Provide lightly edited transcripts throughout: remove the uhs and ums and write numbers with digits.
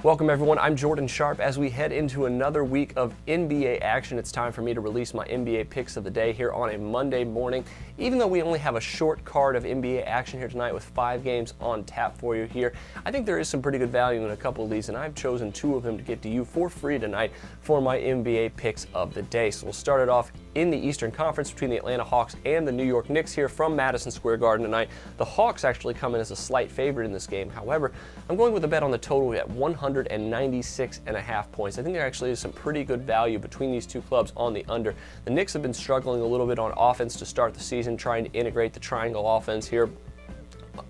Welcome everyone, I'm Jordan Sharp. As we head into another week of NBA action, it's time for me to release my NBA picks of the day here on a Monday morning. Even though we only have a short card of NBA action here tonight with 5 games on tap for you here, I think there is some pretty good value in a couple of these, and I've chosen 2 of them to get to you for free tonight for my NBA picks of the day. So we'll start it off in the Eastern Conference between the Atlanta Hawks and the New York Knicks here from Madison Square Garden tonight. The Hawks actually come in as a slight favorite in this game. However, I'm going with a bet on the total at 196.5 points. I think there actually is some pretty good value between these two clubs on the under. The Knicks have been struggling a little bit on offense to start the season, trying to integrate the triangle offense here.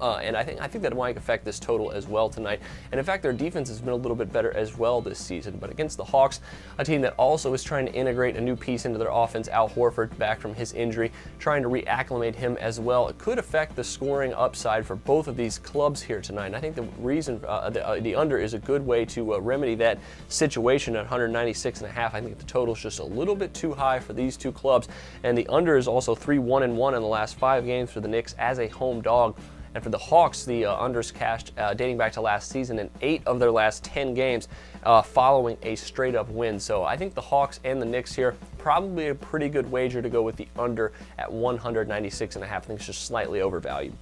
And I think that might affect this total as well tonight. And in fact, their defense has been a little bit better as well this season. But against the Hawks, a team that also is trying to integrate a new piece into their offense, Al Horford back from his injury, trying to reacclimate him as well, it could affect the scoring upside for both of these clubs here tonight. And I think the reason the under is a good way to remedy that situation at 196.5. I think the total is just a little bit too high for these two clubs. And the under is also 3-1-1 in the last 5 games for the Knicks as a home dog. And for the Hawks, the unders cashed dating back to last season in 8 of their last 10 games following a straight-up win. So I think the Hawks and the Knicks here, probably a pretty good wager to go with the under at 196.5. I think it's just slightly overvalued.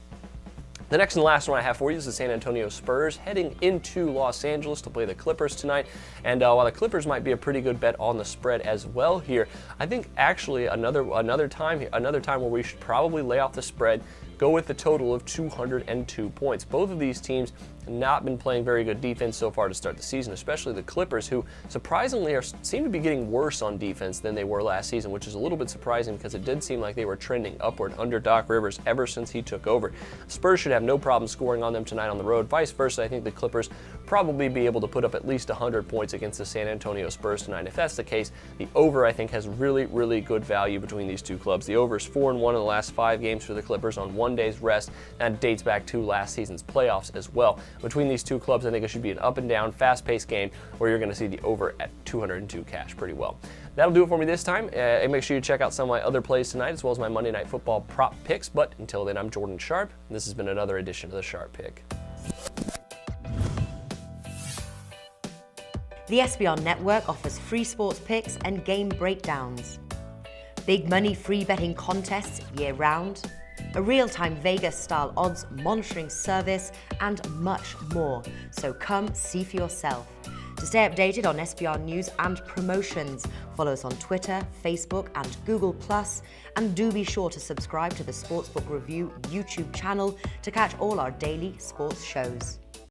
The next and last one I have for you is the San Antonio Spurs heading into Los Angeles to play the Clippers tonight. And while the Clippers might be a pretty good bet on the spread as well here, I think actually another time where we should probably lay off the spread, go with the total of 202 points. Both of these teams have not been playing very good defense so far to start the season, especially the Clippers, who surprisingly seem to be getting worse on defense than they were last season, which is a little bit surprising because it did seem like they were trending upward under Doc Rivers ever since he took over. Spurs should have no problem scoring on them tonight on the road. Vice versa, I think the Clippers probably be able to put up at least 100 points against the San Antonio Spurs tonight. If that's the case, the over, I think, has really good value between these two clubs. The over is 4-1 in the last 5 games for the Clippers on 1 day's rest. That dates back to last season's playoffs as well. Between these two clubs, I think it should be an up and down, fast-paced game where you're going to see the over at 202 cash pretty well. That'll do it for me this time. And make sure you check out some of my other plays tonight as well as my Monday Night Football prop picks. But until then, I'm Jordan Sharp. And this has been another edition of the Sharp Pick. The SBR Network offers free sports picks and game breakdowns, big money free betting contests year-round, a real-time Vegas-style odds monitoring service, and much more. So come see for yourself. To stay updated on SBR news and promotions, follow us on Twitter, Facebook, and Google+, and do be sure to subscribe to the Sportsbook Review YouTube channel to catch all our daily sports shows.